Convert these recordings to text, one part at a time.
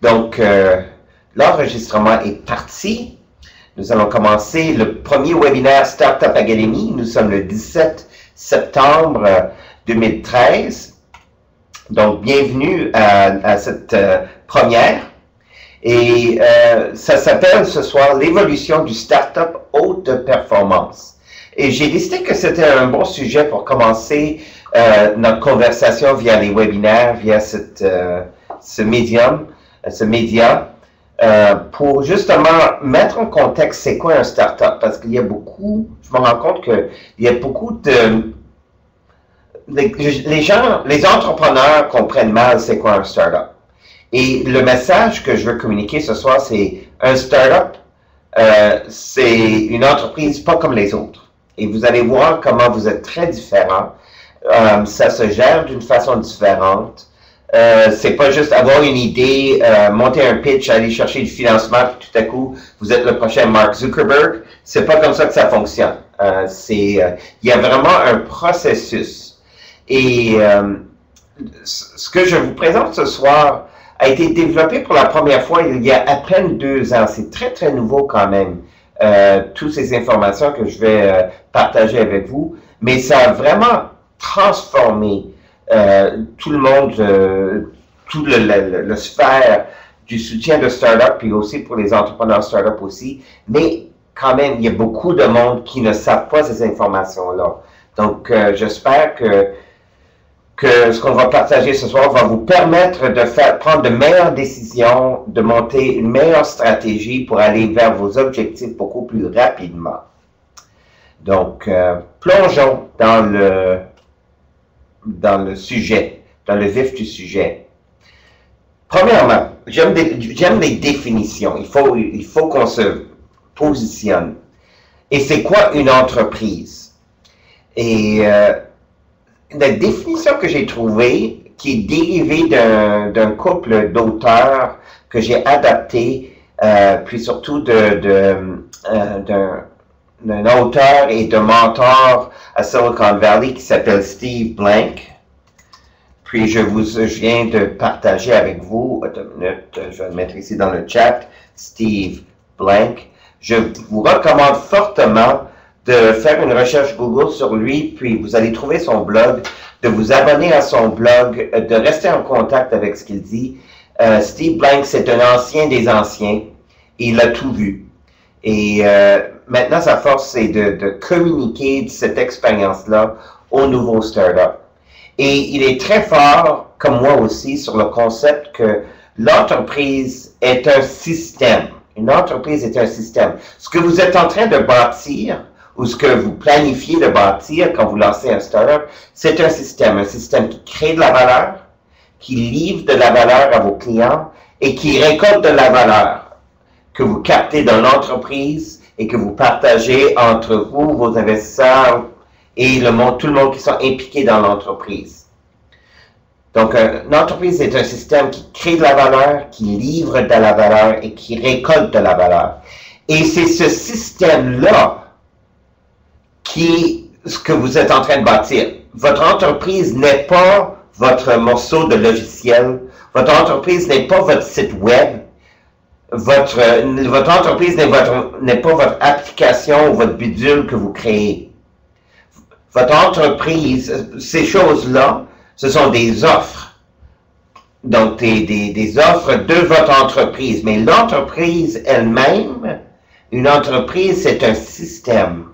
Donc, l'enregistrement est parti. Nous allons commencer le premier webinaire Startup Academy. Nous sommes le 17 septembre 2013. Donc, bienvenue à cette première. Et ça s'appelle ce soir l'évolution du startup haute performance. Et j'ai décidé que c'était un bon sujet pour commencer notre conversation via les webinaires, via ce média, pour justement mettre en contexte c'est quoi un startup, parce qu'il y a beaucoup, je me rends compte qu'il y a beaucoup de, les entrepreneurs comprennent mal c'est quoi un startup. Et le message que je veux communiquer ce soir, c'est un startup, c'est une entreprise pas comme les autres. Et vous allez voir comment vous êtes très différents. Ça se gère d'une façon différente. C'est pas juste avoir une idée, monter un pitch, aller chercher du financement, puis tout à coup, vous êtes le prochain Mark Zuckerberg. C'est pas comme ça que ça fonctionne. Il y a vraiment un processus. Et ce que je vous présente ce soir a été développé pour la première fois il y a à peine 2 ans. C'est très, très nouveau quand même, toutes ces informations que je vais partager avec vous. Mais ça a vraiment transformé tout le monde, tout le sphère du soutien de start-up, puis aussi pour les entrepreneurs start-up aussi. Mais quand même, il y a beaucoup de monde qui ne savent pas ces informations-là. Donc, j'espère que ce qu'on va partager ce soir va vous permettre de prendre de meilleures décisions, de monter une meilleure stratégie pour aller vers vos objectifs beaucoup plus rapidement. Donc, plongeons dans le sujet, dans le vif du sujet. Premièrement, j'aime les définitions. Il faut qu'on se positionne. Et c'est quoi une entreprise? Et la définition que j'ai trouvée, qui est dérivée d'un couple d'auteurs que j'ai adapté, puis surtout d'un auteur et de mentor à Silicon Valley qui s'appelle Steve Blank. Puis je viens de partager avec vous, attends une minute, je vais le mettre ici dans le chat, Steve Blank. Je vous recommande fortement de faire une recherche Google sur lui, puis vous allez trouver son blog, de vous abonner à son blog, de rester en contact avec ce qu'il dit. Steve Blank, c'est un ancien des anciens, il a tout vu. Et maintenant, sa force, c'est de communiquer cette expérience-là aux nouveaux startups. Et il est très fort, comme moi aussi, sur le concept que l'entreprise est un système. Une entreprise est un système. Ce que vous êtes en train de bâtir, ou ce que vous planifiez de bâtir quand vous lancez un startup, c'est un système qui crée de la valeur, qui livre de la valeur à vos clients et qui récolte de la valeur que vous captez dans l'entreprise et que vous partagez entre vous, vos investisseurs et tout le monde qui sont impliqués dans l'entreprise. Donc, une entreprise est un système qui crée de la valeur, qui livre de la valeur et qui récolte de la valeur. Et c'est ce système-là ce que vous êtes en train de bâtir. Votre entreprise n'est pas votre morceau de logiciel. Votre entreprise n'est pas votre site web. Votre entreprise n'est pas votre application ou votre bidule que vous créez. Votre entreprise, ces choses-là, ce sont des offres. Donc, des offres de votre entreprise. Mais l'entreprise elle-même, une entreprise, c'est un système.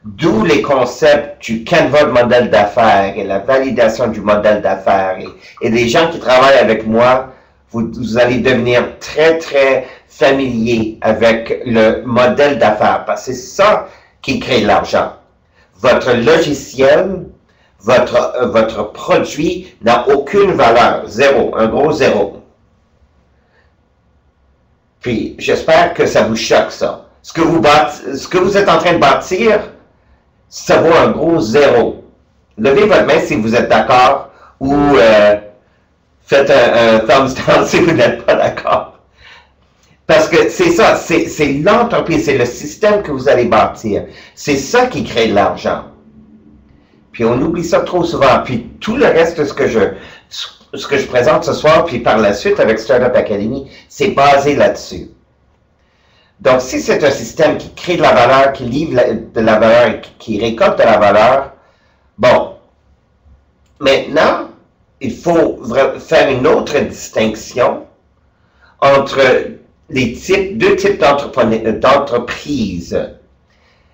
D'où les concepts du Canva de modèle d'affaires et la validation du modèle d'affaires. Et les gens qui travaillent avec moi, vous allez devenir très, très familier avec le modèle d'affaires. Parce que c'est ça qui crée l'argent. Votre logiciel, votre produit n'a aucune valeur. Zéro. Un gros zéro. Puis, j'espère que ça vous choque, ça. Ce que vous êtes en train de bâtir, ça vaut un gros zéro. Levez votre main si vous êtes d'accord ou faites un thumbs down si vous n'êtes pas d'accord. Parce que c'est ça, c'est l'entreprise, c'est le système que vous allez bâtir. C'est ça qui crée de l'argent. Puis on oublie ça trop souvent. Puis tout le reste de ce que ce que je présente ce soir, puis par la suite avec Startup Academy, c'est basé là-dessus. Donc, si c'est un système qui crée de la valeur, qui livre de la valeur et qui récolte de la valeur, bon, maintenant, il faut faire une autre distinction entre deux types d'entreprises.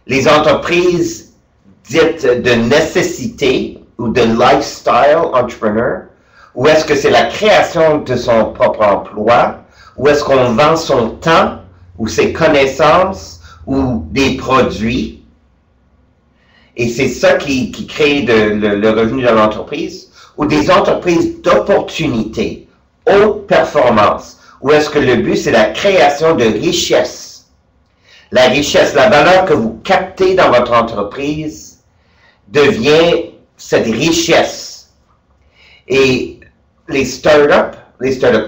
Les entreprises dites de nécessité ou de lifestyle entrepreneur, ou est-ce que c'est la création de son propre emploi, ou est-ce qu'on vend son temps, ou ses connaissances, ou des produits, et c'est ça qui crée le revenu de l'entreprise, ou des entreprises d'opportunité, haute performance, où est-ce que le but c'est la création de richesse. La richesse, la valeur que vous captez dans votre entreprise devient cette richesse. Et les startups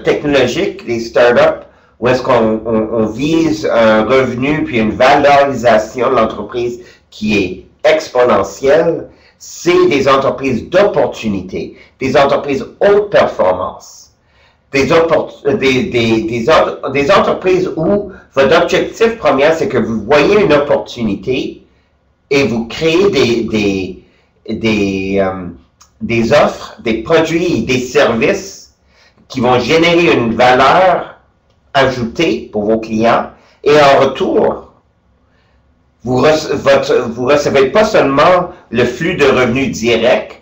technologiques, les startups où est-ce qu'on vise un revenu puis une valorisation de l'entreprise qui est exponentielle, c'est des entreprises d'opportunité, des entreprises haute performance, des entreprises où votre objectif premier, c'est que vous voyez une opportunité et vous créez des offres, des produits, des services qui vont générer une valeur ajoutée pour vos clients et en retour, vous recevez pas seulement le flux de revenus direct,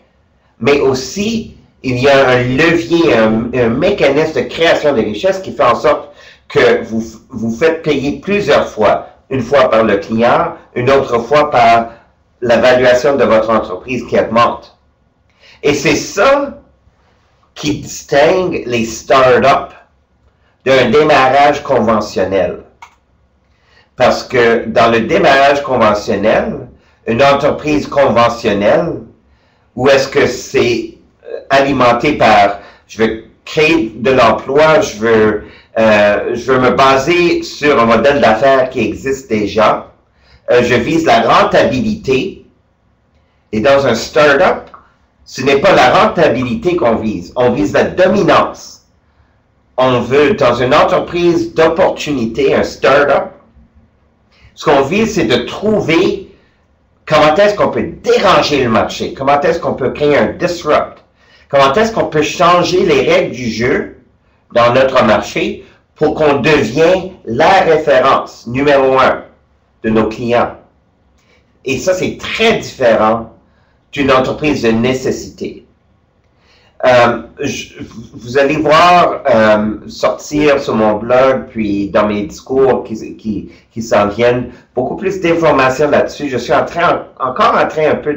mais aussi il y a un levier, un mécanisme de création de richesse qui fait en sorte que vous faites payer plusieurs fois. Une fois par le client, une autre fois par la valuation de votre entreprise qui augmente. Et c'est ça qui distingue les startups d'un démarrage conventionnel. Parce que dans le démarrage conventionnel, une entreprise conventionnelle, où est-ce que c'est alimenté par, je veux créer de l'emploi, je veux me baser sur un modèle d'affaires qui existe déjà, je vise la rentabilité, et dans un startup, ce n'est pas la rentabilité qu'on vise, on vise la dominance. On veut, dans une entreprise d'opportunité, un startup, ce qu'on vise, c'est de trouver comment est-ce qu'on peut déranger le marché, comment est-ce qu'on peut créer un disrupt, comment est-ce qu'on peut changer les règles du jeu dans notre marché pour qu'on devienne la référence numéro 1 de nos clients. Et ça, c'est très différent d'une entreprise de nécessité. Vous allez voir sortir sur mon blog, puis dans mes discours qui s'en viennent, beaucoup plus d'informations là-dessus. Je suis encore en train un peu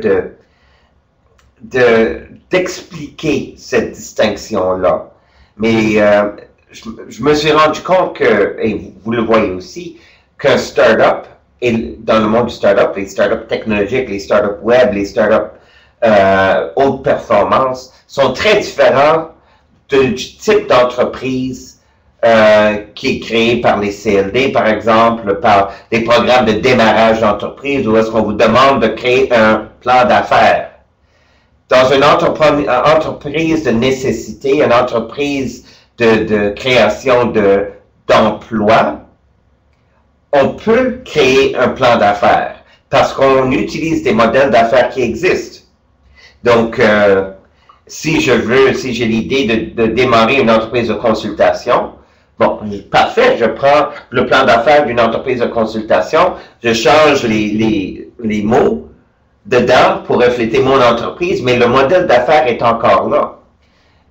d'expliquer cette distinction-là. Mais je me suis rendu compte que, et vous le voyez aussi, qu'un startup, et dans le monde du startup, les startups technologiques, les startups web, les startups haute performance, sont très différents du type d'entreprise qui est créé par les CLD, par exemple, par des programmes de démarrage d'entreprise, où est-ce qu'on vous demande de créer un plan d'affaires. Dans une entreprise de nécessité, une entreprise de création d'emploi, on peut créer un plan d'affaires parce qu'on utilise des modèles d'affaires qui existent. Donc, si j'ai l'idée de démarrer une entreprise de consultation, bon, parfait, je prends le plan d'affaires d'une entreprise de consultation, je change les mots dedans pour refléter mon entreprise, mais le modèle d'affaires est encore là.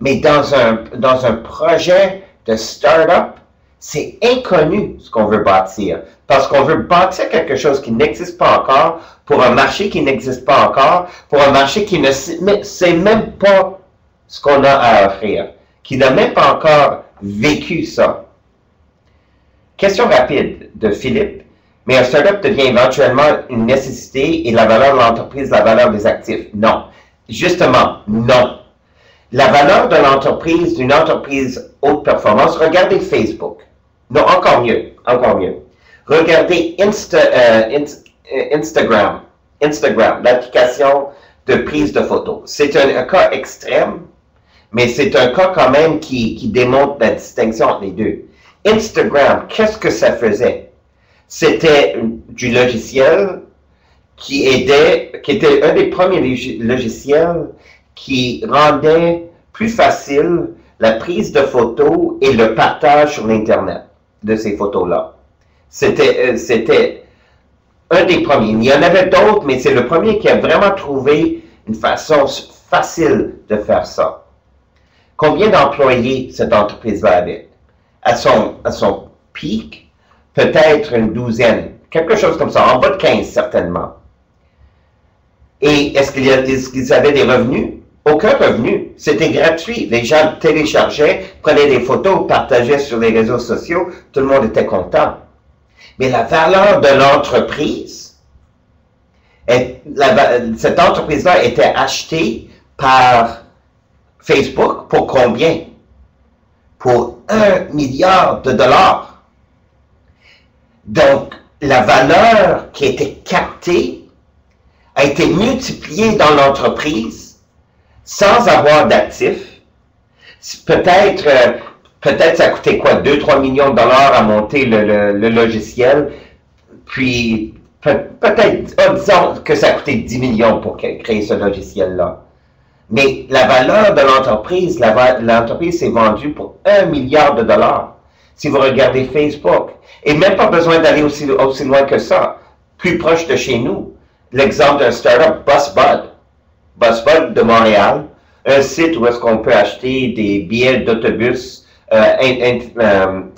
Mais dans un projet de start-up, c'est inconnu ce qu'on veut bâtir. Parce qu'on veut bâtir quelque chose qui n'existe pas encore, pour un marché qui n'existe pas encore, pour un marché qui ne sait même pas ce qu'on a à offrir, qui n'a même pas encore vécu ça. Question rapide de Philippe. Mais un startup devient éventuellement une nécessité et la valeur de l'entreprise, la valeur des actifs. Non. Justement, non. La valeur de l'entreprise, d'une entreprise haute performance, regardez Facebook. Non, encore mieux, encore mieux. Regardez Instagram, l'application de prise de photos. C'est un cas extrême, Mais c'est un cas quand même qui démontre la distinction entre les deux. Instagram, qu'est-ce que ça faisait? C'était du logiciel qui était un des premiers logiciels qui rendait plus facile la prise de photos et le partage sur l'Internet de ces photos-là. C'était un des premiers. Il y en avait d'autres, mais c'est le premier qui a vraiment trouvé une façon facile de faire ça. Combien d'employés cette entreprise-là avait? À son pic, peut-être une douzaine, quelque chose comme ça, en bas de 15 certainement. Et est-ce qu'ils avaient des revenus? Aucun revenu. C'était gratuit. Les gens téléchargeaient, prenaient des photos, partageaient sur les réseaux sociaux. Tout le monde était content. Mais la valeur de l'entreprise, cette entreprise-là était achetée par Facebook pour combien? Pour 1 milliard de dollars. Donc, la valeur qui était captée a été multipliée dans l'entreprise sans avoir d'actifs. Peut-être ça a coûté quoi? 2-3 millions de dollars à monter le logiciel. Puis, peut-être, disons que ça a coûté 10 millions pour créer ce logiciel-là. Mais la valeur de l'entreprise, l'entreprise s'est vendue pour 1 milliard de dollars. Si vous regardez Facebook, et même pas besoin d'aller aussi loin que ça, plus proche de chez nous, l'exemple d'un startup, BusBud de Montréal, un site où est-ce qu'on peut acheter des billets d'autobus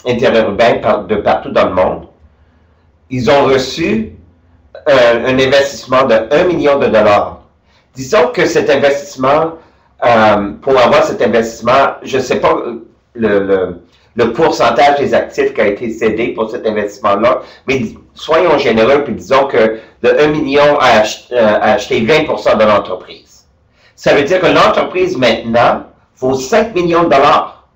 interurbains de partout dans le monde. Ils ont reçu un investissement de 1 million de dollars. Disons que cet investissement, pour avoir cet investissement, je ne sais pas le pourcentage des actifs qui a été cédé pour cet investissement-là, mais soyons généreux puis disons que le 1 million a acheté 20% de l'entreprise. Ça veut dire que l'entreprise maintenant vaut 5 millions de dollars.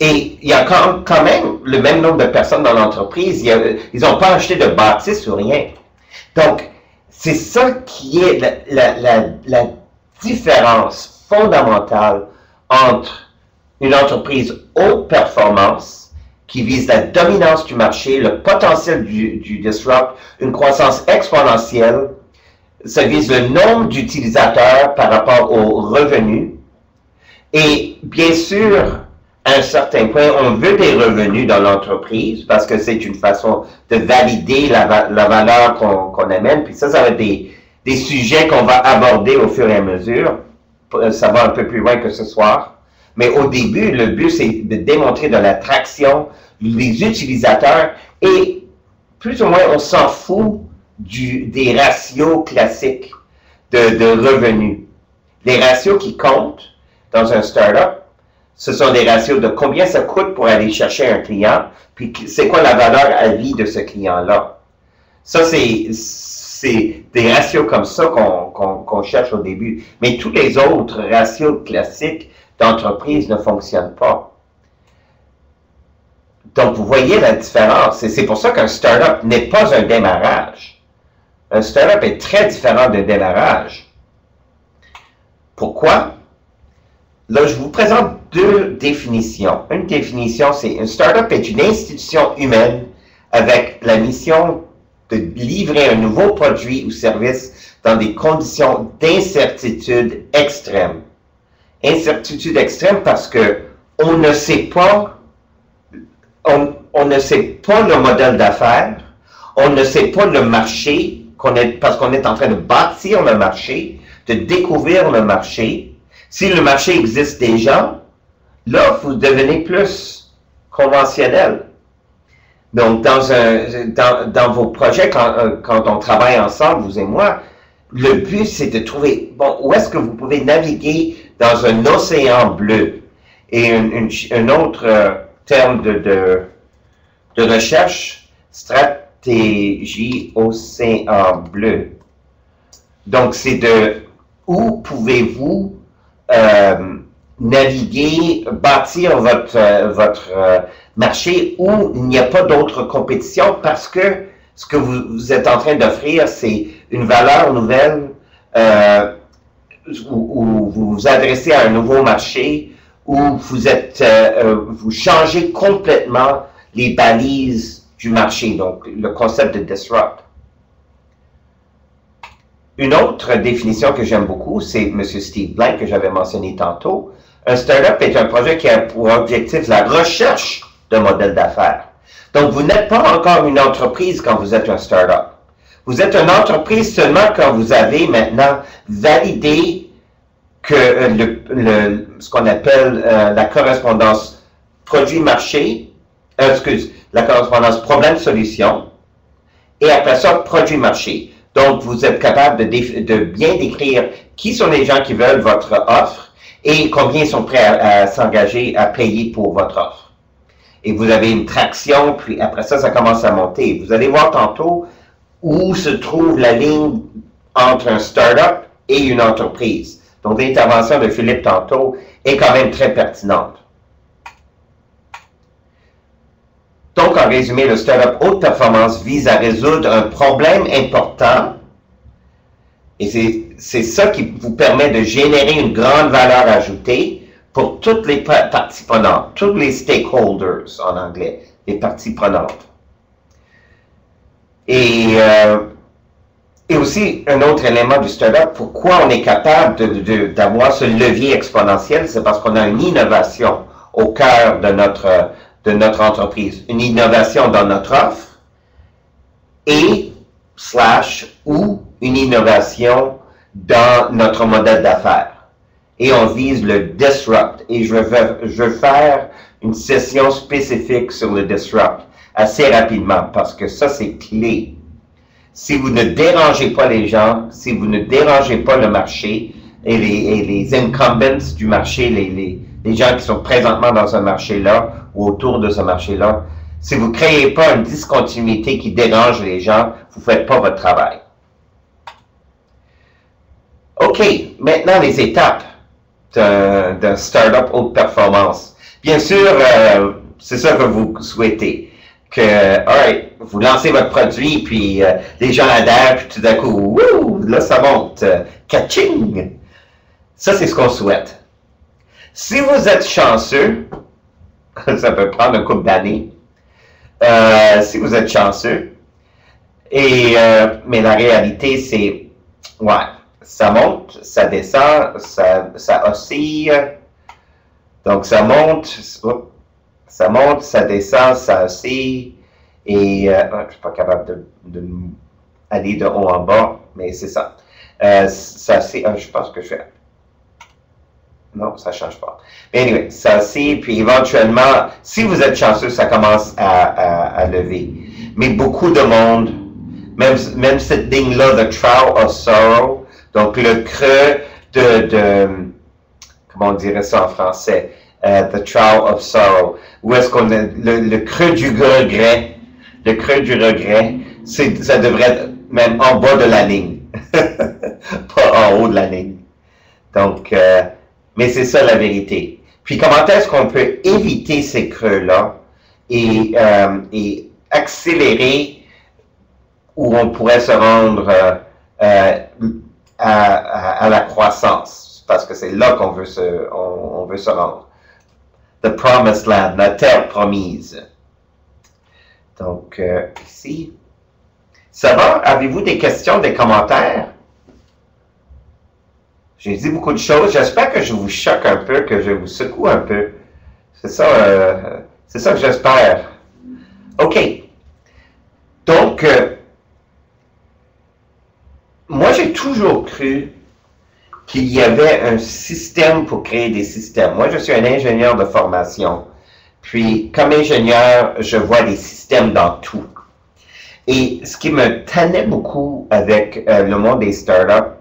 Et il y a quand même le même nombre de personnes dans l'entreprise. Ils n'ont pas acheté de bâtisse ou rien. Donc, c'est ça qui est la différence fondamentale entre une entreprise haute performance qui vise la dominance du marché, le potentiel du disrupt, une croissance exponentielle. Ça vise le nombre d'utilisateurs par rapport aux revenus. Et bien sûr, à un certain point, on veut des revenus dans l'entreprise parce que c'est une façon de valider la valeur qu'on amène. Puis ça va être des sujets qu'on va aborder au fur et à mesure. Ça va un peu plus loin que ce soir. Mais au début, le but, c'est de démontrer de l'attraction des utilisateurs et plus ou moins, on s'en fout des ratios classiques de revenus. Les ratios qui comptent dans un startup, ce sont des ratios de combien ça coûte pour aller chercher un client, puis c'est quoi la valeur à vie de ce client-là. Ça, c'est des ratios comme ça qu'on cherche au début. Mais tous les autres ratios classiques d'entreprise ne fonctionnent pas. Donc, vous voyez la différence. Et c'est pour ça qu'un startup n'est pas un démarrage. Un startup est très différent d'un démarrage. Pourquoi? Là, je vous présente deux définitions. Une définition, c'est une startup est une institution humaine avec la mission de livrer un nouveau produit ou service dans des conditions d'incertitude extrême. Incertitude extrême parce que on ne sait pas, on ne sait pas le modèle d'affaires, on ne sait pas le marché, parce qu'on est en train de bâtir le marché, de découvrir le marché. Si le marché existe déjà, là, vous devenez plus conventionnel. Donc, dans vos projets, quand on travaille ensemble, vous et moi, le but, c'est de trouver, bon, où est-ce que vous pouvez naviguer dans un océan bleu. Et un autre terme de recherche, stratégie océan bleu. Donc, c'est de où pouvez-vous naviguer, bâtir votre marché où il n'y a pas d'autre compétition parce que ce que vous êtes en train d'offrir, c'est une valeur nouvelle où vous vous adressez à un nouveau marché, où vous changez complètement les balises du marché, donc le concept de disrupt. Une autre définition que j'aime beaucoup, c'est M. Steve Blank, que j'avais mentionné tantôt. Un startup est un projet qui a pour objectif la recherche d'un modèle d'affaires. Donc, vous n'êtes pas encore une entreprise quand vous êtes un startup. Vous êtes une entreprise seulement quand vous avez maintenant validé que ce qu'on appelle la correspondance produit-marché, la correspondance problème-solution, et après ça, produit-marché. Donc, vous êtes capable de bien décrire qui sont les gens qui veulent votre offre et combien ils sont prêts à s'engager à payer pour votre offre. Et vous avez une traction, puis après ça, ça commence à monter. Vous allez voir tantôt où se trouve la ligne entre un start-up et une entreprise. Donc, l'intervention de Philippe tantôt est quand même très pertinente. Donc, en résumé, le startup haute performance vise à résoudre un problème important et c'est ça qui vous permet de générer une grande valeur ajoutée pour toutes les parties prenantes, tous les stakeholders en anglais, les parties prenantes. Et aussi, un autre élément du startup, pourquoi on est capable d'avoir ce levier exponentiel, c'est parce qu'on a une innovation au cœur de notre entreprise, une innovation dans notre offre ou une innovation dans notre modèle d'affaires. Et on vise le disrupt. Et je veux faire une session spécifique sur le disrupt assez rapidement parce que ça, c'est clé. Si vous ne dérangez pas les gens, si vous ne dérangez pas le marché et les incumbents du marché, les gens qui sont présentement dans ce marché-là ou autour de ce marché-là, si vous ne créez pas une discontinuité qui dérange les gens, vous ne faites pas votre travail. OK, maintenant les étapes d'un startup haute performance. Bien sûr, c'est ça que vous souhaitez. Vous lancez votre produit, puis les gens adhèrent, puis tout d'un coup, wouh, là ça monte, catching! Ça, c'est ce qu'on souhaite. Si vous êtes chanceux, ça peut prendre un couple d'années, si vous êtes chanceux, mais la réalité, c'est, ça monte, ça descend, ça oscille, donc ça monte, ça descend, ça oscille, et je ne suis pas capable d'aller de haut en bas, mais c'est ça. Je pense que je fais... Non, ça ne change pas. Mais anyway, ça oscille, puis éventuellement, si vous êtes chanceux, ça commence à lever. Mais beaucoup de monde, même cette ligne-là, the trough of sorrow, donc le creux comment on dirait ça en français? The trough of sorrow. Où est-ce qu'on a le creux du regret? Le creux du regret, ça devrait être même en bas de la ligne, pas en haut de la ligne. Donc, mais c'est ça la vérité. Puis comment est-ce qu'on peut éviter ces creux-là et accélérer où on pourrait se rendre à la croissance, parce que c'est là qu'on veut on veut se rendre. The promised land, la terre promise. Donc, ici. Ça va? Avez-vous des questions, des commentaires? J'ai dit beaucoup de choses. J'espère que je vous choque un peu, que je vous secoue un peu. C'est ça que j'espère. OK. Donc, moi, j'ai toujours cru qu'il y avait un système pour créer des systèmes. Moi, je suis un ingénieur de formation. Puis, comme ingénieur, je vois des systèmes dans tout. Et ce qui me tannait beaucoup avec le monde des startups,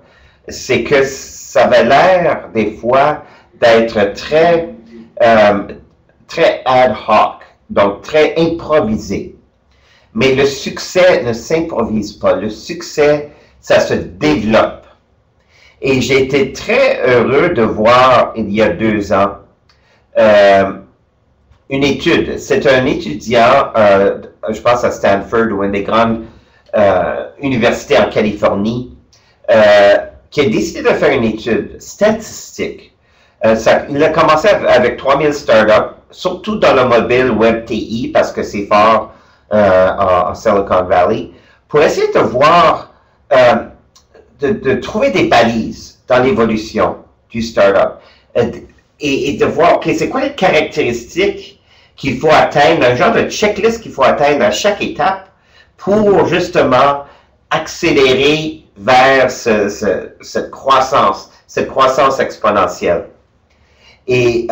c'est que ça avait l'air, des fois, d'être très ad hoc, donc très improvisé. Mais le succès ne s'improvise pas. Le succès, ça se développe. Et j'ai été très heureux de voir, il y a 2 ans, une étude. C'est un étudiant, je pense à Stanford ou une des grandes universités en Californie, qui a décidé de faire une étude statistique. Il a commencé avec 3000 startups, surtout dans le mobile Web TI, parce que c'est fort en Silicon Valley, pour essayer de voir, de trouver des balises dans l'évolution du startup et de voir, OK, c'est quoi les caractéristiques qu'il faut atteindre, un genre de checklist qu'il faut atteindre à chaque étape pour justement accélérer vers cette croissance exponentielle. Et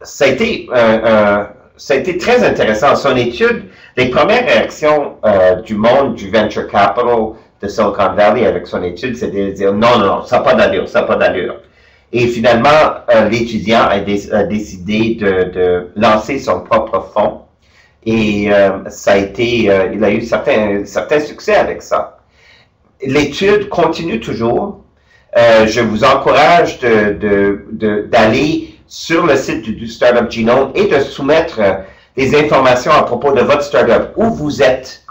ça a été très intéressant. Son étude, les premières réactions du monde du venture capital de Silicon Valley avec son étude, c'était de dire non, ça n'a pas d'allure, ça n'a pas d'allure. Et finalement, l'étudiant a décidé de lancer son propre fonds. Et il a eu certains succès avec ça. L'étude continue toujours. Je vous encourage d'aller sur le site du Startup Genome et de soumettre des informations à propos de votre startup, où vous êtes,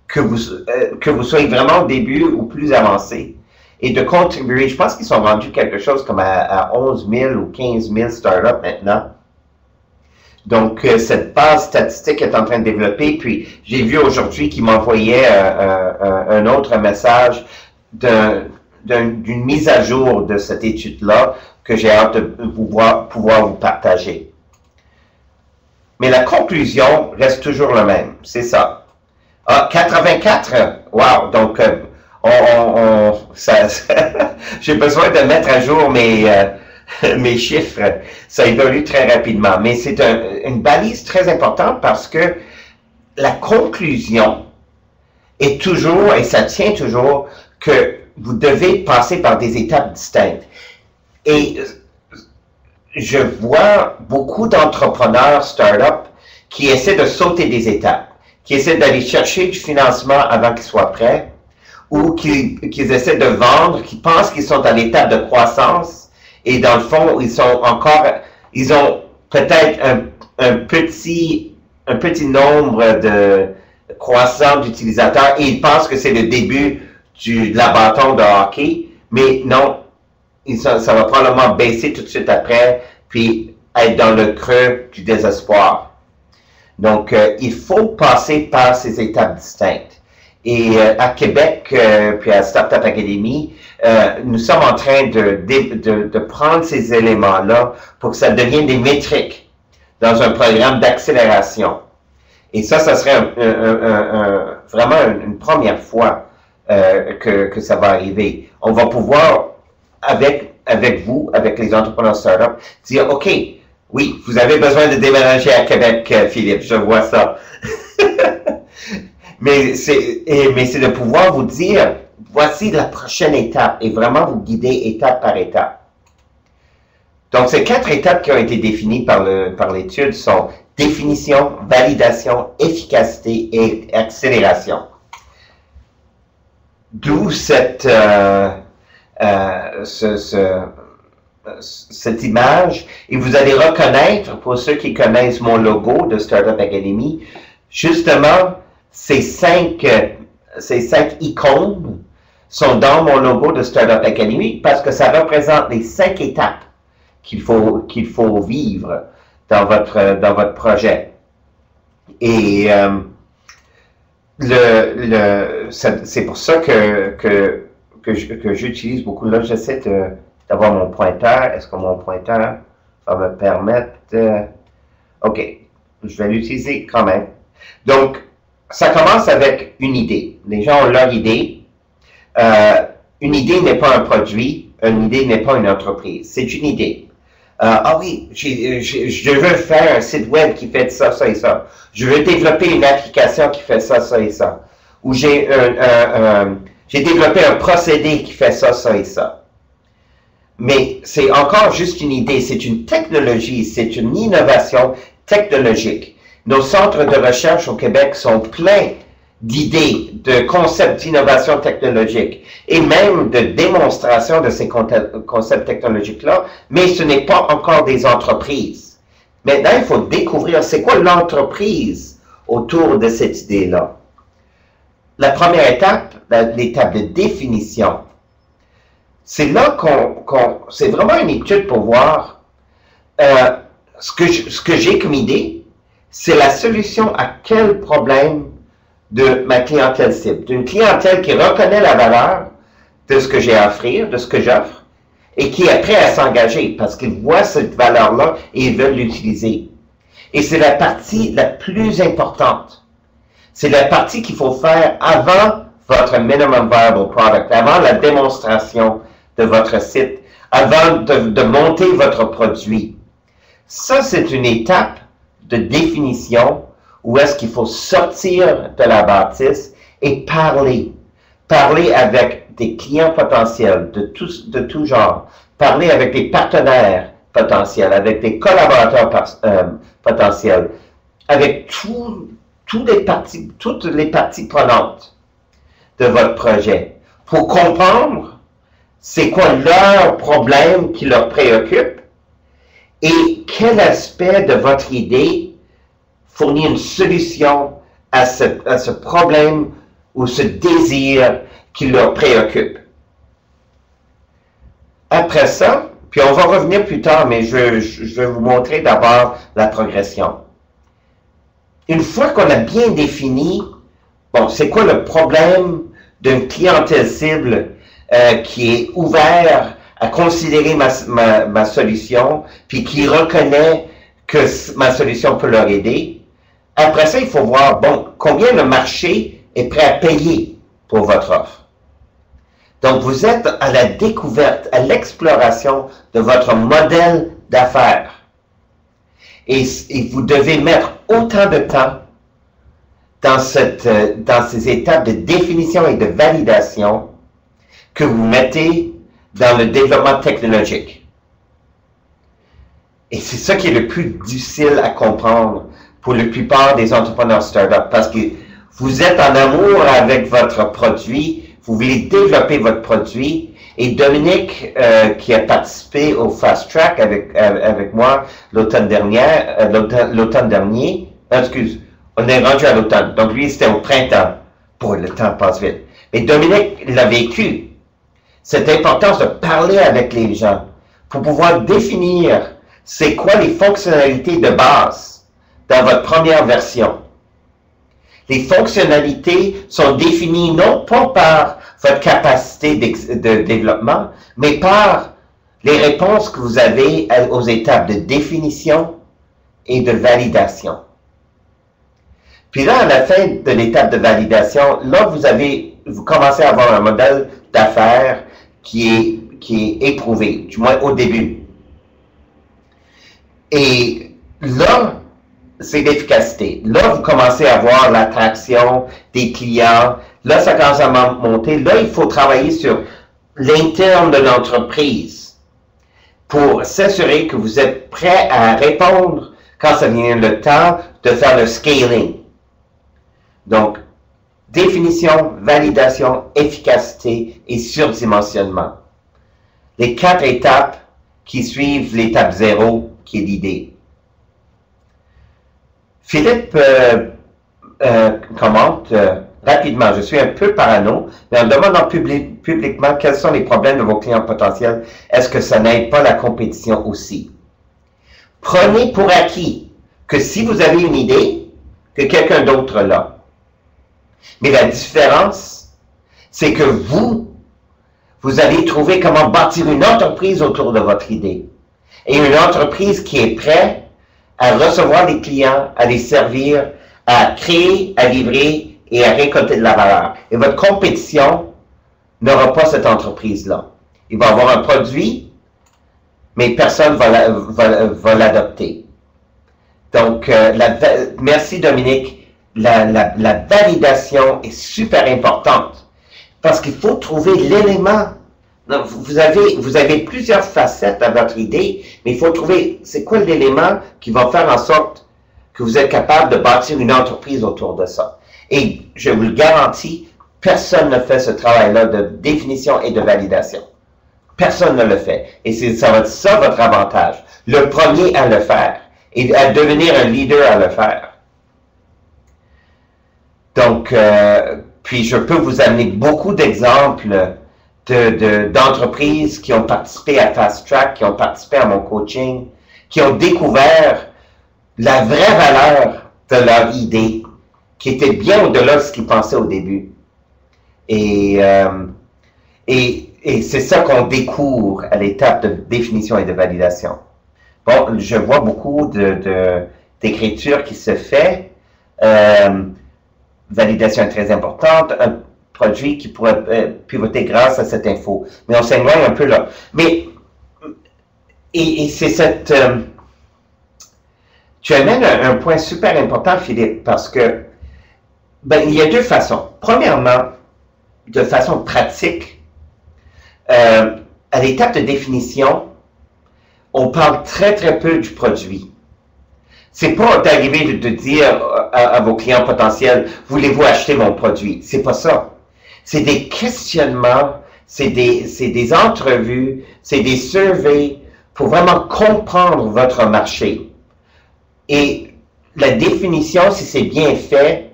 que vous soyez vraiment au début ou plus avancé, et de contribuer. Je pense qu'ils sont rendus quelque chose comme à 11 000 ou 15 000 startups maintenant. Donc, cette base statistique est en train de développer. Puis, j'ai vu aujourd'hui qu'il m'envoyait un autre message d'une mise à jour de cette étude-là que j'ai hâte de pouvoir vous partager. Mais la conclusion reste toujours la même, c'est ça. Ah, 84, wow, donc j'ai besoin de mettre à jour mes chiffres, ça évolue très rapidement, mais c'est une balise très importante parce que la conclusion est toujours, et ça tient toujours, que vous devez passer par des étapes distinctes. Et je vois beaucoup d'entrepreneurs start-up qui essaient de sauter des étapes, qui essaient d'aller chercher du financement avant qu'ils soient prêts, ou qu'ils essaient de vendre, qui pensent qu'ils sont à l'étape de croissance, et dans le fond, ils ont peut-être un petit nombre de croissants d'utilisateurs, et ils pensent que c'est le début de la bâton de hockey, mais non, ça va probablement baisser tout de suite après, puis être dans le creux du désespoir. Donc, il faut passer par ces étapes distinctes. Et à Québec, puis à Startup Academy, nous sommes en train de prendre ces éléments-là pour que ça devienne des métriques dans un programme d'accélération. Et ça serait vraiment une première fois que ça va arriver. On va pouvoir, avec vous, avec les entrepreneurs startup, dire, OK, oui, vous avez besoin de déménager à Québec, Philippe, je vois ça. mais c'est de pouvoir vous dire, voici la prochaine étape, et vraiment vous guider étape par étape. Donc, ces 4 étapes qui ont été définies par l'étude sont définition, validation, efficacité et accélération. D'où cette image, et vous allez reconnaître, pour ceux qui connaissent mon logo de Startup Academy, justement, ces 5 icônes sont dans mon logo de Startup Academy parce que ça représente les 5 étapes qu'il faut vivre dans votre projet. Et c'est pour ça que j'utilise beaucoup. Là, j'essaie d'avoir mon pointeur. Est-ce que mon pointeur va me permettre OK, je vais l'utiliser quand même. Donc, ça commence avec une idée. Les gens ont leur idée. Une idée n'est pas un produit. Une idée n'est pas une entreprise. C'est une idée. Ah oui, je veux faire un site web qui fait ça, ça et ça. Je veux développer une application qui fait ça, ça et ça. Ou j'ai développé un procédé qui fait ça, ça et ça. Mais c'est encore juste une idée, c'est une technologie, c'est une innovation technologique. Nos centres de recherche au Québec sont pleins d'idées, de concepts d'innovation technologique et même de démonstration de ces concepts technologiques-là, mais ce n'est pas encore des entreprises. Maintenant, il faut découvrir c'est quoi l'entreprise autour de cette idée-là. La première étape, l'étape de définition, c'est là c'est vraiment une étude pour voir ce que j'ai comme idée, c'est la solution à quel problème de ma clientèle cible, d'une clientèle qui reconnaît la valeur de ce que j'ai à offrir, de ce que j'offre, et qui est prêt à s'engager parce qu'ils voient cette valeur-là et ils veulent l'utiliser. Et c'est la partie la plus importante. C'est la partie qu'il faut faire avant votre minimum viable product, avant la démonstration de votre site, avant de monter votre produit. Ça, c'est une étape de définition où est-ce qu'il faut sortir de la bâtisse et parler. Parler avec des clients potentiels de tout genre. Parler avec des partenaires potentiels, avec des collaborateurs potentiels, avec toutes les parties prenantes de votre projet pour comprendre c'est quoi leur problème qui leur préoccupe et quel aspect de votre idée fournit une solution à ce problème ou ce désir qui leur préoccupe. Après ça, puis on va revenir plus tard, mais je vais vous montrer d'abord la progression. Une fois qu'on a bien défini, bon, c'est quoi le problème d'une clientèle cible qui est ouvert à considérer ma solution, puis qui reconnaît que ma solution peut leur aider. Après ça, il faut voir, bon, combien le marché est prêt à payer pour votre offre. Donc, vous êtes à la découverte, à l'exploration de votre modèle d'affaires. Et vous devez mettre autant de temps dans ces étapes de définition et de validation que vous mettez dans le développement technologique. Et c'est ça qui est le plus difficile à comprendre pour la plupart des entrepreneurs startup, parce que vous êtes en amour avec votre produit, vous voulez développer votre produit, et Dominique, qui a participé au Fast Track avec moi l'automne dernier, on est rendu à l'automne, donc lui c'était au printemps. Boy, le temps passe vite. Mais Dominique l'a vécu. Cette importance de parler avec les gens pour pouvoir définir c'est quoi les fonctionnalités de base dans votre première version. Les fonctionnalités sont définies non pas par votre capacité de développement, mais par les réponses que vous avez aux étapes de définition et de validation. Puis là, à la fin de l'étape de validation, là, vous commencez à avoir un modèle d'affaires qui est éprouvé, du moins au début. Et là, c'est l'efficacité. Là, vous commencez à voir l'attraction des clients. Là, ça commence à monter. Là, il faut travailler sur l'interne de l'entreprise pour s'assurer que vous êtes prêt à répondre quand ça vient le temps de faire le scaling. Donc, définition, validation, efficacité et surdimensionnement. Les 4 étapes qui suivent l'étape 0, qui est l'idée. Philippe commente rapidement, je suis un peu parano, mais en demandant publiquement quels sont les problèmes de vos clients potentiels, est-ce que ça n'aide pas la compétition aussi? Prenez pour acquis que si vous avez une idée, que quelqu'un d'autre l'a. Mais la différence, c'est que vous allez trouver comment bâtir une entreprise autour de votre idée. Et une entreprise qui est prête à recevoir les clients, à les servir, à créer, à livrer et à récolter de la valeur. Et votre compétition n'aura pas cette entreprise-là. Il va avoir un produit, mais personne va l'adopter. Donc, merci Dominique. La validation est super importante parce qu'il faut trouver l'élément. Vous avez plusieurs facettes à votre idée, mais il faut trouver c'est quoi l'élément qui va faire en sorte que vous êtes capable de bâtir une entreprise autour de ça. Et je vous le garantis, personne ne fait ce travail-là de définition et de validation. Personne ne le fait. Et ça va être ça votre avantage. Le premier à le faire et à devenir un leader à le faire. Donc, puis je peux vous amener beaucoup d'exemples d'entreprises qui ont participé à Fast Track, qui ont participé à mon coaching, qui ont découvert la vraie valeur de leur idée, qui était bien au-delà de ce qu'ils pensaient au début. Et c'est ça qu'on découvre à l'étape de définition et de validation. Bon, je vois beaucoup d'écriture qui se fait. Validation est très importante. Un produit qui pourrait pivoter grâce à cette info. Mais on s'éloigne un peu là. Mais, et c'est cette... tu amènes un point super important, Philippe, parce que ben, il y a deux façons. Premièrement, de façon pratique, à l'étape de définition, on parle très très peu du produit. C'est pas d'arriver de dire à vos clients potentiels, voulez-vous acheter mon produit? C'est pas ça. C'est des questionnements, c'est des entrevues, c'est des surveys pour vraiment comprendre votre marché. Et la définition, si c'est bien fait,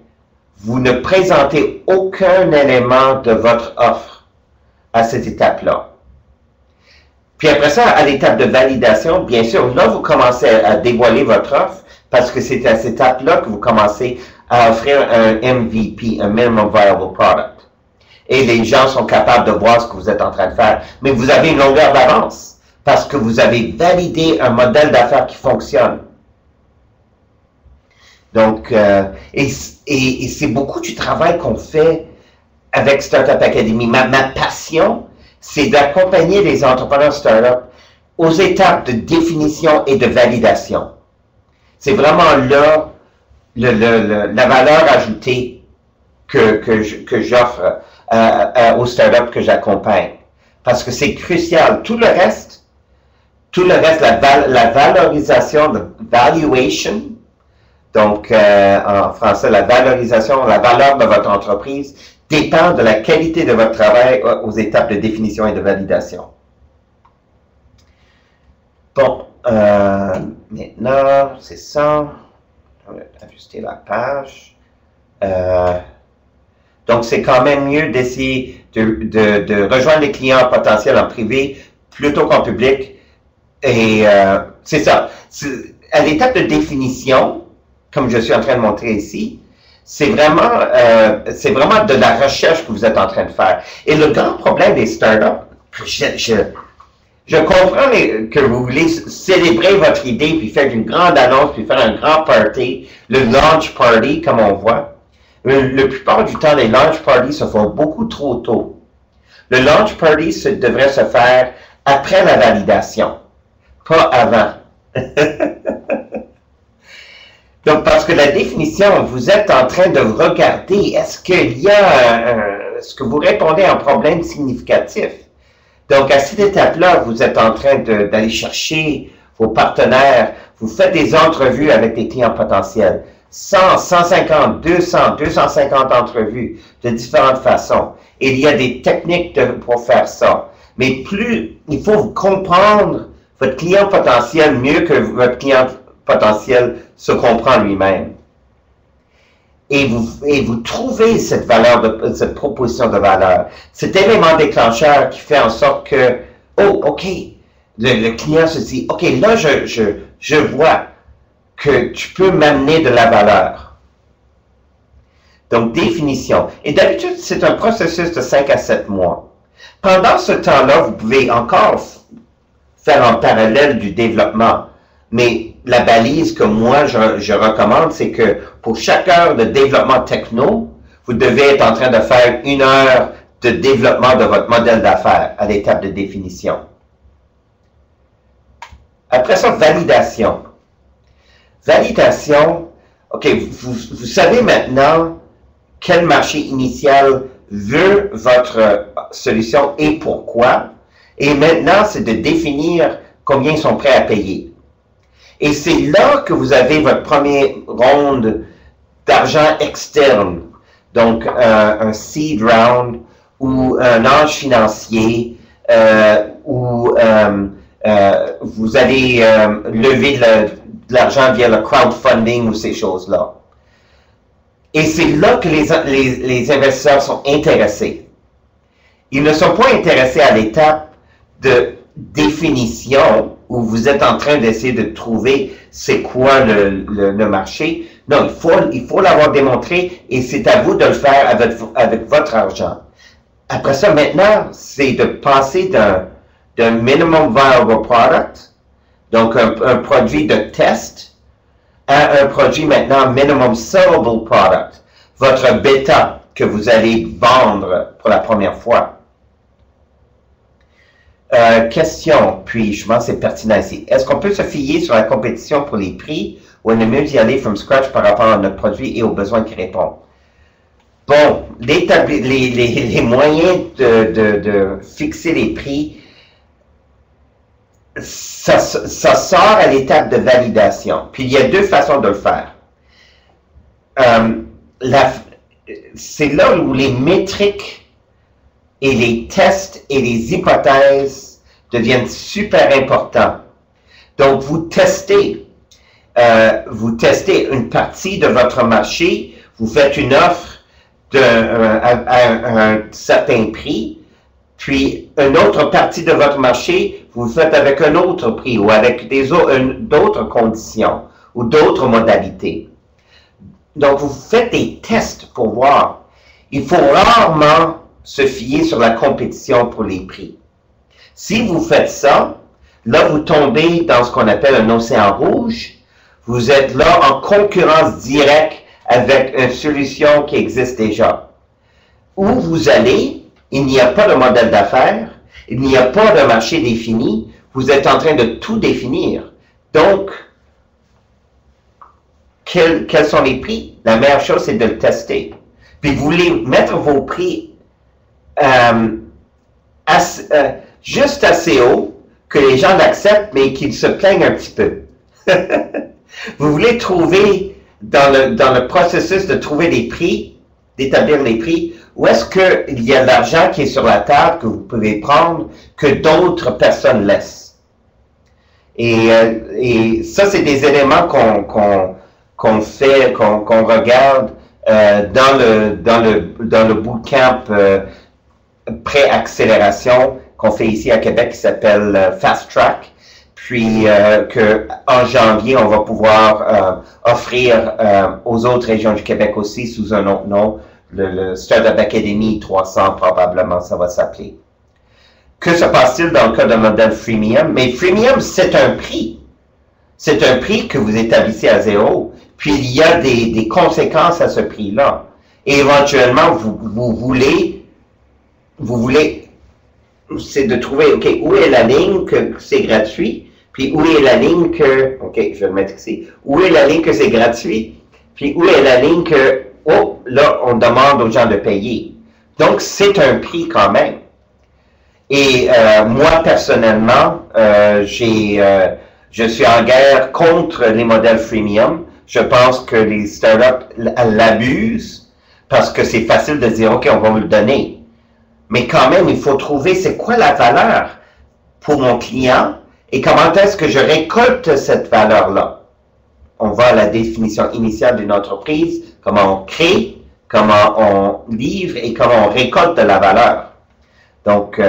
vous ne présentez aucun élément de votre offre à cette étape-là. Puis après ça, à l'étape de validation, bien sûr, là, vous commencez à dévoiler votre offre parce que c'est à cette étape-là que vous commencez à offrir un MVP, un Minimum Viable Product. Et les gens sont capables de voir ce que vous êtes en train de faire. Mais vous avez une longueur d'avance parce que vous avez validé un modèle d'affaires qui fonctionne. Donc, et c'est beaucoup du travail qu'on fait avec Startup Academy. Ma passion, c'est d'accompagner les entrepreneurs startup aux étapes de définition et de validation. C'est vraiment là la valeur ajoutée que j'offre aux startups que j'accompagne. Parce que c'est crucial. Tout le reste, la valorisation, de valuation, donc en français, la valorisation, la valeur de votre entreprise dépend de la qualité de votre travail aux étapes de définition et de validation. Bon, maintenant, c'est ça. On va ajuster la page. Donc, c'est quand même mieux d'essayer de rejoindre les clients potentiels en privé plutôt qu'en public. Et c'est ça. À l'étape de définition, comme je suis en train de montrer ici, c'est vraiment de la recherche que vous êtes en train de faire. Et le grand problème des startups, je comprends que vous voulez célébrer votre idée, puis faire une grande annonce, puis faire un grand party, le launch party, comme on voit. La plupart du temps, les launch parties se font beaucoup trop tôt. Le launch party devrait se faire après la validation, pas avant. Donc, parce que la définition, vous êtes en train de regarder, est-ce que vous répondez à un problème significatif? Donc, à cette étape-là, vous êtes en train d'aller chercher vos partenaires, vous faites des entrevues avec des clients potentiels. 100, 150, 200, 250 entrevues de différentes façons. Et il y a des techniques pour faire ça. Mais il faut comprendre votre client potentiel mieux que votre client potentiel se comprend lui-même. Et vous trouvez cette valeur, cette proposition de valeur, cet élément déclencheur qui fait en sorte que, oh, OK, le client se dit, OK, là, je vois que tu peux m'amener de la valeur. Donc, définition. Et d'habitude, c'est un processus de 5 à 7 mois. Pendant ce temps-là, vous pouvez encore faire en parallèle du développement. Mais la balise que moi, je recommande, c'est que pour chaque heure de développement techno, vous devez être en train de faire 1 heure de développement de votre modèle d'affaires à l'étape de définition. Après ça, validation. Validation, OK, vous savez maintenant quel marché initial veut votre solution et pourquoi. Et maintenant, c'est de définir combien ils sont prêts à payer. Et c'est là que vous avez votre première ronde d'argent externe. Donc, un seed round ou un ange financier où vous allez lever de l'argent via le crowdfunding ou ces choses-là. Et c'est là que les investisseurs sont intéressés. Ils ne sont pas intéressés à l'étape de définition où vous êtes en train d'essayer de trouver c'est quoi le marché. Non, il faut l'avoir démontré et c'est à vous de le faire avec votre argent. Après ça, maintenant, c'est de passer d'un minimum viable product, donc un produit de test, à un produit maintenant minimum sellable product, votre bêta que vous allez vendre pour la première fois. Question, puis je pense que c'est pertinent ici. Est-ce qu'on peut se fier sur la compétition pour les prix ou on est mieux d'y aller from scratch par rapport à notre produit et aux besoins qui répondent? Bon, les moyens de fixer les prix, ça sort à l'étape de validation. Puis il y a deux façons de le faire. C'est là où les métriques et les tests et les hypothèses deviennent super importants. Donc, vous testez une partie de votre marché, vous faites une offre à un certain prix, puis une autre partie de votre marché, vous le faites avec un autre prix ou avec d'autres conditions ou d'autres modalités. Donc, vous faites des tests pour voir. Il faut rarement se fier sur la compétition pour les prix. Si vous faites ça, là, vous tombez dans ce qu'on appelle un océan rouge. Vous êtes là en concurrence directe avec une solution qui existe déjà. Où vous allez, il n'y a pas de modèle d'affaires, il n'y a pas de marché défini, vous êtes en train de tout définir. Donc, quels sont les prix? La meilleure chose, c'est de le tester. Puis vous voulez mettre vos prix juste assez haut que les gens l'acceptent, mais qu'ils se plaignent un petit peu. Vous voulez trouver, dans le processus de trouver des prix, d'établir les prix, où est-ce qu'il y a de l'argent qui est sur la table que vous pouvez prendre, que d'autres personnes laissent. Et ça, c'est des éléments qu'on regarde dans le bootcamp pré-accélération qu'on fait ici à Québec qui s'appelle Fast Track. Puis en janvier, on va pouvoir offrir aux autres régions du Québec aussi sous un autre nom, le Startup Academy 300 probablement, ça va s'appeler. Que se passe-t-il dans le cas d'un modèle freemium? Mais freemium, c'est un prix. C'est un prix que vous établissez à zéro. Puis il y a des conséquences à ce prix-là. Et éventuellement, vous voulez, c'est de trouver, OK, où est la ligne que c'est gratuit, puis où est la ligne que, OK, je vais le mettre ici, où est la ligne que c'est gratuit, puis où est la ligne que, oh, là, on demande aux gens de payer. Donc, c'est un prix quand même. Et moi, personnellement, je suis en guerre contre les modèles freemium. Je pense que les startups l'abusent parce que c'est facile de dire, OK, on va vous le donner. Mais quand même, il faut trouver c'est quoi la valeur pour mon client et comment est-ce que je récolte cette valeur-là. On va à la définition initiale d'une entreprise, comment on crée, comment on livre et comment on récolte de la valeur. Donc,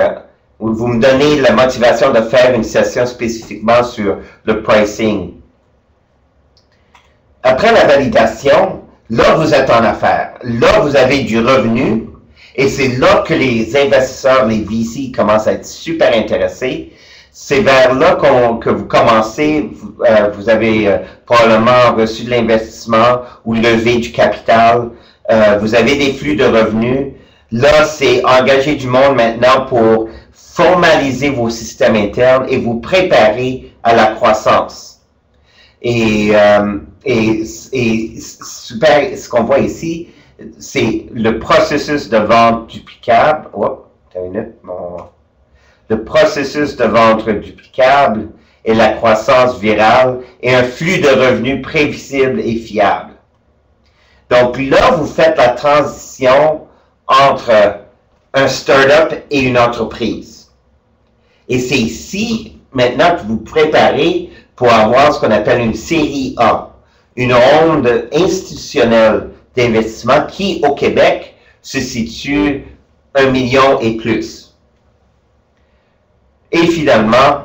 vous me donnez la motivation de faire une session spécifiquement sur le pricing. Après la validation, là, vous êtes en affaires. Là, vous avez du revenu. Et c'est là que les investisseurs, les VC, commencent à être super intéressés. C'est vers là que vous commencez, vous avez probablement reçu de l'investissement ou levé du capital. Vous avez des flux de revenus. Là, c'est engager du monde maintenant pour formaliser vos systèmes internes et vous préparer à la croissance. Et super, ce qu'on voit ici, c'est le processus de vente duplicable. Oh, le processus de vente duplicable et la croissance virale et un flux de revenus prévisible et fiable. Donc là, vous faites la transition entre un startup et une entreprise. Et c'est ici, maintenant, que vous préparez pour avoir ce qu'on appelle une série A, une ronde institutionnelle d'investissement qui, au Québec, se situe 1 million et plus. Et finalement,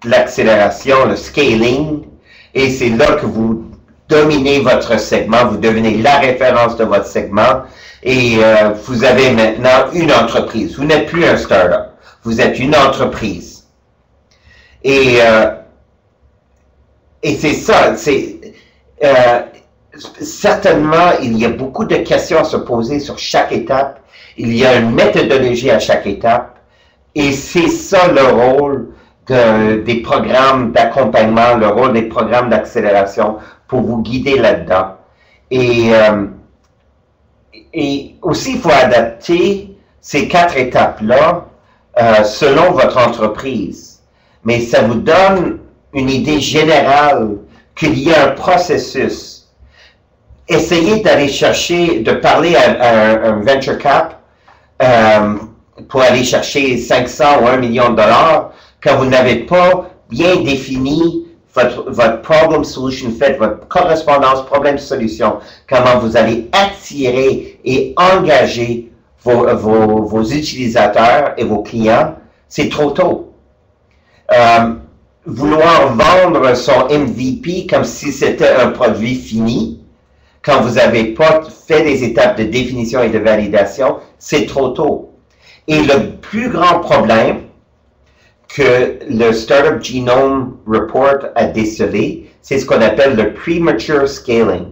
l'accélération, le scaling, et c'est là que vous dominez votre segment, vous devenez la référence de votre segment, et vous avez maintenant une entreprise. Vous n'êtes plus un startup, vous êtes une entreprise. Et c'est ça, certainement, il y a beaucoup de questions à se poser sur chaque étape. Il y a une méthodologie à chaque étape. Et c'est ça le rôle des programmes d'accompagnement, le rôle des programmes d'accélération pour vous guider là-dedans. Et aussi, il faut adapter ces 4 étapes-là selon votre entreprise. Mais ça vous donne une idée générale qu'il y a un processus. Essayez d'aller chercher, de parler à un venture cap pour aller chercher 500 ou 1 million de dollars quand vous n'avez pas bien défini votre problem solution fit, votre correspondance problème-solution, comment vous allez attirer et engager vos utilisateurs et vos clients, c'est trop tôt. Vouloir vendre son MVP comme si c'était un produit fini, quand vous n'avez pas fait des étapes de définition et de validation, c'est trop tôt. Et le plus grand problème que le Startup Genome Report a décelé, c'est ce qu'on appelle le premature scaling,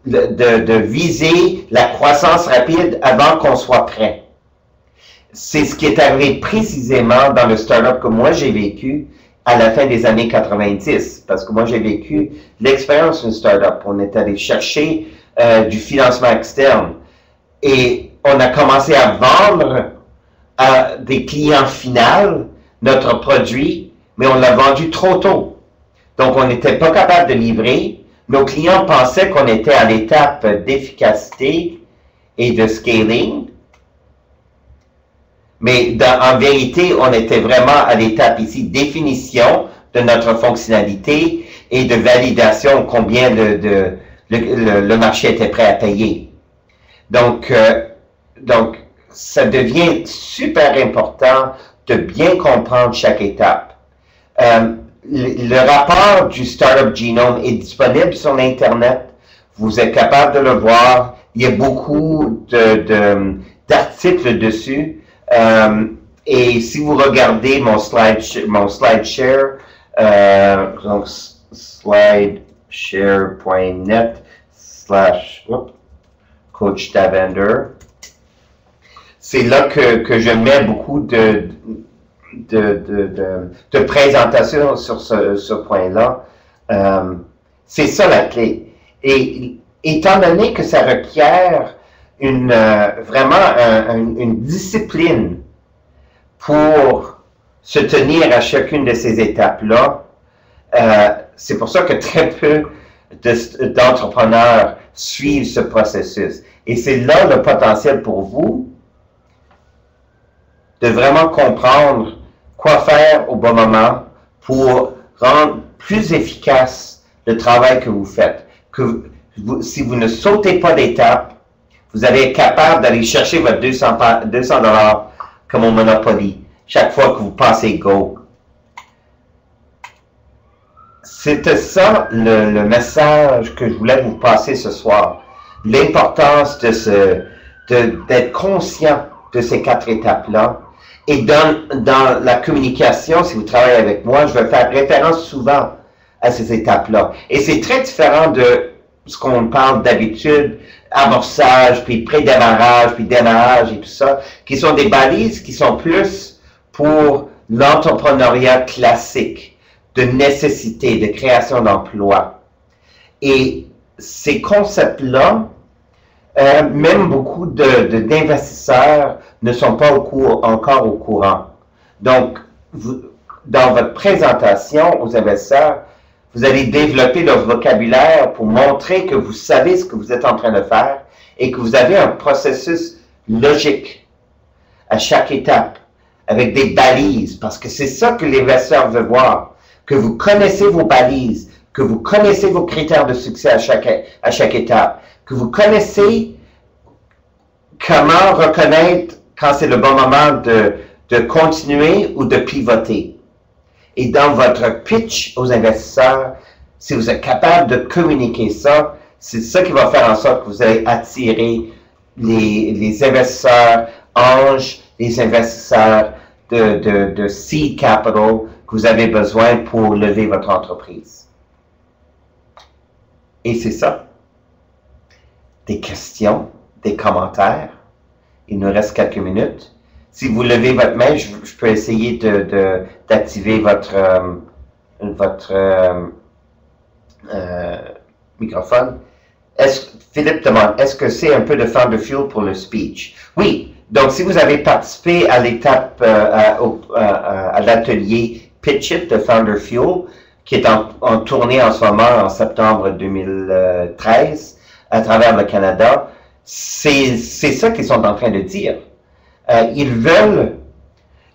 de viser la croissance rapide avant qu'on soit prêt. C'est ce qui est arrivé précisément dans le startup que moi j'ai vécu à la fin des années 90, parce que moi j'ai vécu l'expérience d'une startup. On est allé chercher du financement externe et on a commencé à vendre à des clients finaux notre produit, mais on l'a vendu trop tôt. Donc on n'était pas capable de livrer. Nos clients pensaient qu'on était à l'étape d'efficacité et de scaling, mais en vérité, on était vraiment à l'étape ici définition de notre fonctionnalité et de validation combien le marché était prêt à payer. Donc, ça devient super important de bien comprendre chaque étape. Le rapport du Startup Genome est disponible sur l'Internet. Vous êtes capable de le voir. Il y a beaucoup d'articles dessus. Et si vous regardez mon slide share, donc slideshare.net/coach Tavander, c'est là que je mets beaucoup de présentations sur ce point-là. C'est ça la clé. Et étant donné que ça requiert vraiment une discipline pour se tenir à chacune de ces étapes-là, c'est pour ça que très peu d'entrepreneurs suivent ce processus. Et c'est là le potentiel pour vous de vraiment comprendre quoi faire au bon moment pour rendre plus efficace le travail que vous faites. Si vous ne sautez pas d'étape, vous allez être capable d'aller chercher votre 200 $ comme au Monopoly chaque fois que vous passez Go. C'était ça le message que je voulais vous passer ce soir. L'importance d'être conscient de ces 4 étapes-là. Et dans la communication, si vous travaillez avec moi, je vais faire référence souvent à ces étapes-là. Et c'est très différent de ce qu'on parle d'habitude, amorçage, puis pré-démarrage, puis démarrage et tout ça, qui sont des balises qui sont plus pour l'entrepreneuriat classique, de nécessité, de création d'emplois. Et ces concepts-là, même beaucoup d'investisseurs ne sont pas encore au courant. Donc, dans votre présentation aux investisseurs, vous allez développer le vocabulaire pour montrer que vous savez ce que vous êtes en train de faire et que vous avez un processus logique à chaque étape, avec des balises, parce que c'est ça que l'investisseur veut voir, que vous connaissez vos balises, que vous connaissez vos critères de succès à chaque étape, que vous connaissez comment reconnaître quand c'est le bon moment de continuer ou de pivoter. Et dans votre pitch aux investisseurs, si vous êtes capable de communiquer ça, c'est ça qui va faire en sorte que vous allez attirer les investisseurs anges, les investisseurs de seed capital que vous avez besoin pour lever votre entreprise. Et c'est ça. Des questions, des commentaires. Il nous reste quelques minutes. Si vous levez votre main, je peux essayer d'activer votre microphone. Philippe demande, est-ce que c'est un peu de Founder Fuel pour le speech? Oui. Donc, si vous avez participé à l'étape, à l'atelier Pitch It de Founder Fuel, qui est en tournée en ce moment en septembre 2013 à travers le Canada, c'est ça qu'ils sont en train de dire.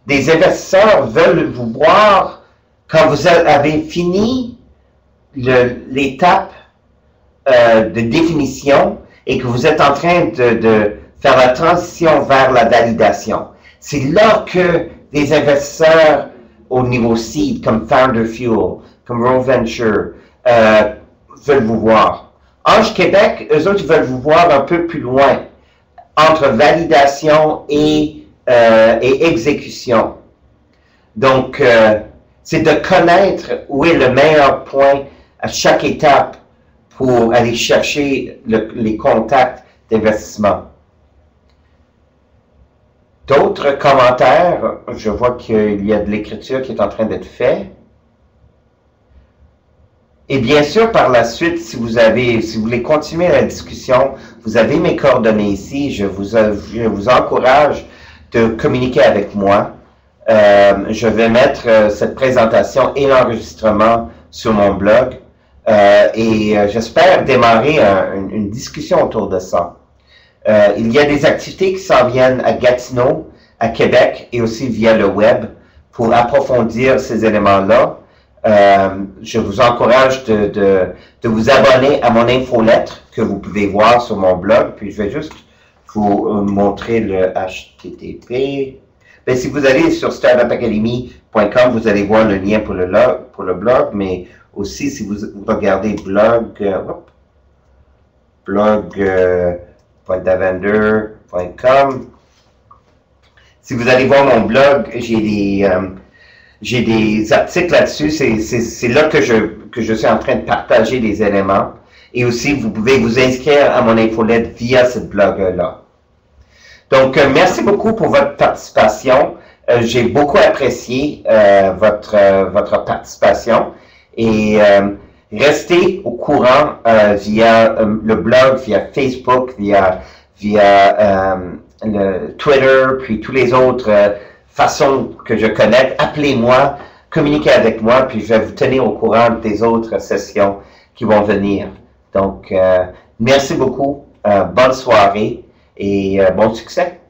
Des investisseurs veulent vous voir quand vous avez fini l'étape de définition et que vous êtes en train de faire la transition vers la validation. C'est là que les investisseurs au niveau seed, comme Founder Fuel, comme Row Venture, veulent vous voir. Ange Québec, eux autres, ils veulent vous voir un peu plus loin, entre validation et exécution. Donc, c'est de connaître où est le meilleur point à chaque étape pour aller chercher les contacts d'investissement. D'autres commentaires? Je vois qu'il y a de l'écriture qui est en train d'être faite. Et bien sûr, par la suite, si vous voulez continuer la discussion, vous avez mes coordonnées ici. Je vous encourage de communiquer avec moi. Je vais mettre cette présentation et l'enregistrement sur mon blog. Et j'espère démarrer une discussion autour de ça. Il y a des activités qui s'en viennent à Gatineau, à Québec et aussi via le web pour approfondir ces éléments-là. Je vous encourage de vous abonner à mon infolettre que vous pouvez voir sur mon blog. Puis je vais juste vous montrer le HTTP. Mais si vous allez sur startupacademy.com, vous allez voir le lien pour le blog, mais aussi si vous regardez blog.davender.com. Si vous allez voir mon blog, j'ai des articles là-dessus. C'est là que je suis en train de partager des éléments. Et aussi, vous pouvez vous inscrire à mon infolette via ce blog-là. Donc, merci beaucoup pour votre participation. J'ai beaucoup apprécié votre participation. Et restez au courant via le blog, via Facebook, via le Twitter, puis tous les autres façons que je connais. Appelez-moi, communiquez avec moi, puis je vais vous tenir au courant des autres sessions qui vont venir. Donc, merci beaucoup, bonne soirée et bon succès.